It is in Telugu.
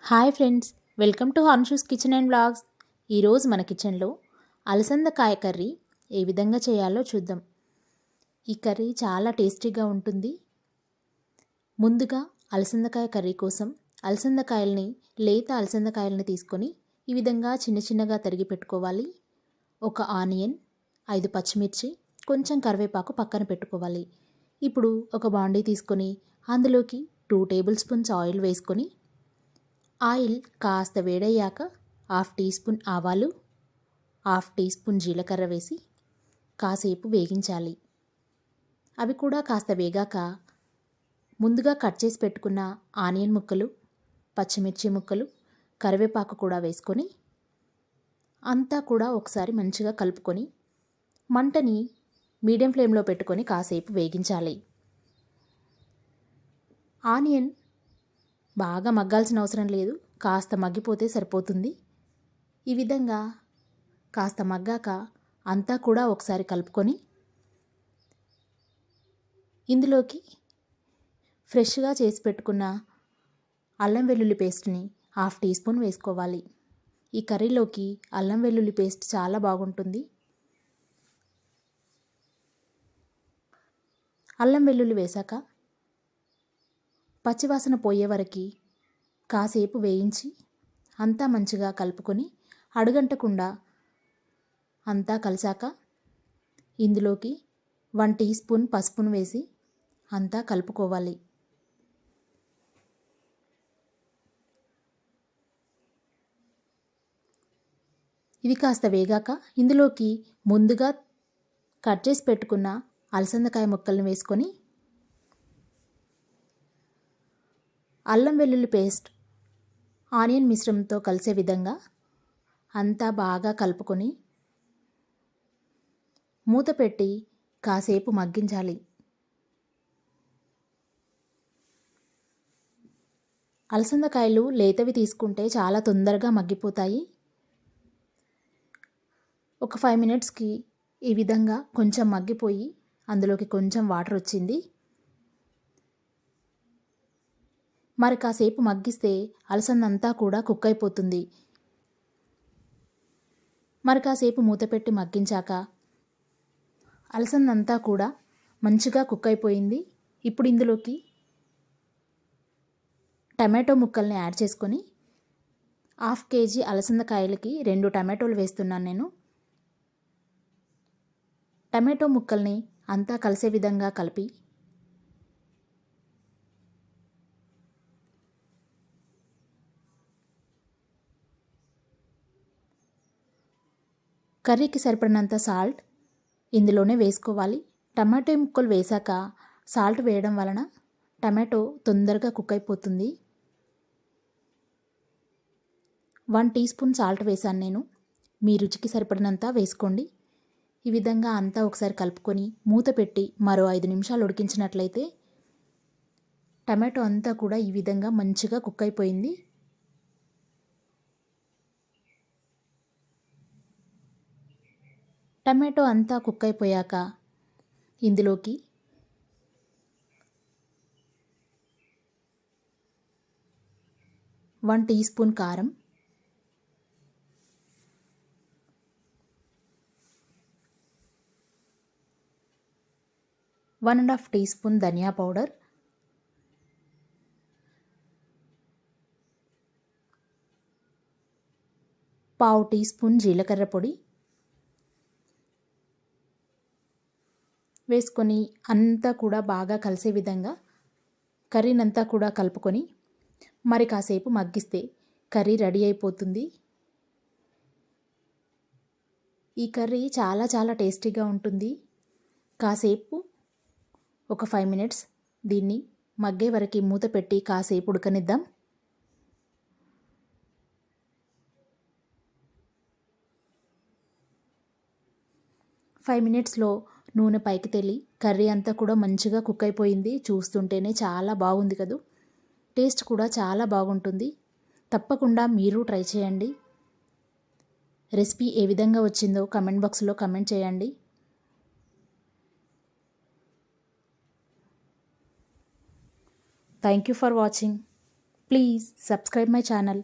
హాయ్ ఫ్రెండ్స్, వెల్కమ్ టు హన్షూస్ కిచెన్ అండ్ బ్లాగ్స్. ఈరోజు మన కిచెన్లో అలసందకాయ కర్రీ ఏ విధంగా చేయాలో చూద్దాం. ఈ కర్రీ చాలా టేస్టీగా ఉంటుంది. ముందుగా అలసందకాయ కర్రీ కోసం లేత అలసందకాయల్ని తీసుకొని ఈ విధంగా చిన్న చిన్నగా తరిగి పెట్టుకోవాలి. ఒక ఆనియన్, 5 పచ్చిమిర్చి, కొంచెం కరివేపాకు పక్కన పెట్టుకోవాలి. ఇప్పుడు ఒక బాండీ తీసుకొని అందులోకి 2 టేబుల్ స్పూన్స్ ఆయిల్ వేసుకొని ఆయిల్ కాస్త వేడయ్యాక 1/2 టీ స్పూన్ ఆవాలు, 1/2 టీ స్పూన్ జీలకర్ర వేసి కాసేపు వేగించాలి. అవి కూడా కాస్త వేగాక ముందుగా కట్ చేసి పెట్టుకున్న ఆనియన్ ముక్కలు, పచ్చిమిర్చి ముక్కలు, కరివేపాకు కూడా వేసుకొని అంతా కూడా ఒకసారి మంచిగా కలుపుకొని మంటని మీడియం ఫ్లేమ్లో పెట్టుకొని కాసేపు వేగించాలి. ఆనియన్ బాగా మగ్గాల్సిన అవసరం లేదు, కాస్త మగ్గిపోతే సరిపోతుంది. ఈ విధంగా కాస్త మగ్గాక అంతా కూడా ఒకసారి కలుపుకొని ఇందులోకి ఫ్రెష్గా చేసి పెట్టుకున్న అల్లం వెల్లుల్లి పేస్ట్ని 1/2 టీ స్పూన్ వేసుకోవాలి. ఈ కర్రీలోకి అల్లం వెల్లుల్లి పేస్ట్ చాలా బాగుంటుంది. అల్లం వెల్లుల్లి వేశాక పచ్చివాసన పోయే వరకు కాసేపు వేయించి అంతా మంచిగా కలుపుకొని అడుగంటకుండా అంతా కలిసాక ఇందులోకి 1 టీ స్పూన్ పసుపును వేసి అంతా కలుపుకోవాలి. ఇది కాస్త వేగాక ఇందులోకి ముందుగా కట్ చేసి పెట్టుకున్న అలసందకాయ ముక్కల్ని వేసుకొని అల్లం వెల్లుల్లి పేస్ట్ ఆనియన్ మిశ్రమంతో కలిసే విధంగా అంతా బాగా కలుపుకొని మూత పెట్టి కాసేపు మగ్గించాలి. అలసందకాయలు లేతవి తీసుకుంటే చాలా తొందరగా మగ్గిపోతాయి. ఒక 5 మినిట్స్కి ఈ విధంగా కొంచెం మగ్గిపోయి అందులోకి కొంచెం వాటర్ వచ్చింది. మరి కాసేపు మగ్గిస్తే అలసందంతా కూడా కుక్ అయిపోతుంది. మరి కాసేపు మూత పెట్టి మగ్గించాక అలసందంతా కూడా మంచిగా కుక్ అయిపోయింది. ఇప్పుడు ఇందులోకి టమాటో ముక్కల్ని యాడ్ చేసుకొని 1/2 కేజీ అలసందకాయలకి 2 టమాటోలు వేస్తున్నాను నేను. టమాటో ముక్కల్ని అంతా కలిసే విధంగా కలిపి కర్రీకి సరిపడినంత సాల్ట్ ఇందులోనే వేసుకోవాలి. టమాటో ముక్కలు వేశాక సాల్ట్ వేయడం వలన టమాటో తొందరగా కుక్ అయిపోతుంది. 1 టీ స్పూన్ సాల్ట్ వేశాను నేను. మీ రుచికి సరిపడినంత వేసుకోండి. ఈ విధంగా అంతా ఒకసారి కలుపుకొని మూత పెట్టి మరో 5 నిమిషాలు ఉడికించినట్లయితే టమాటో అంతా కూడా ఈ విధంగా మంచిగా కుక్ అయిపోయింది. టమాటో అంతా కుక్ అయిపోయాక ఇందులోకి 1 టీ స్పూన్ కారం, 1½ టీ స్పూన్ ధనియా పౌడర్, 1/2 టీ స్పూన్ జీలకర్ర పొడి వేసుకొని అంతా కూడా బాగా కలిసే విధంగా కర్రీనంతా కూడా కలుపుకొని మరి కాసేపు మగ్గిస్తే కర్రీ రెడీ అయిపోతుంది. ఈ కర్రీ చాలా చాలా టేస్టీగా ఉంటుంది. కాసేపు ఒక 5 మినిట్స్ దీన్ని మగ్గే వరకు మూత పెట్టి కాసేపు ఉడకనిద్దాం. ఫైవ్ మినిట్స్లో నూనె పైకి తేలి కర్రీ అంతా కూడా మంచిగా కుక్ అయిపోయింది. చూస్తుంటేనే చాలా బాగుంది కదూ. టేస్ట్ కూడా చాలా బాగుంటుంది. తప్పకుండా మీరు ట్రై చేయండి. రెసిపీ ఏ విధంగా వచ్చిందో కమెంట్ బాక్స్లో కమెంట్ చేయండి. Thank you for watching. Please subscribe my channel.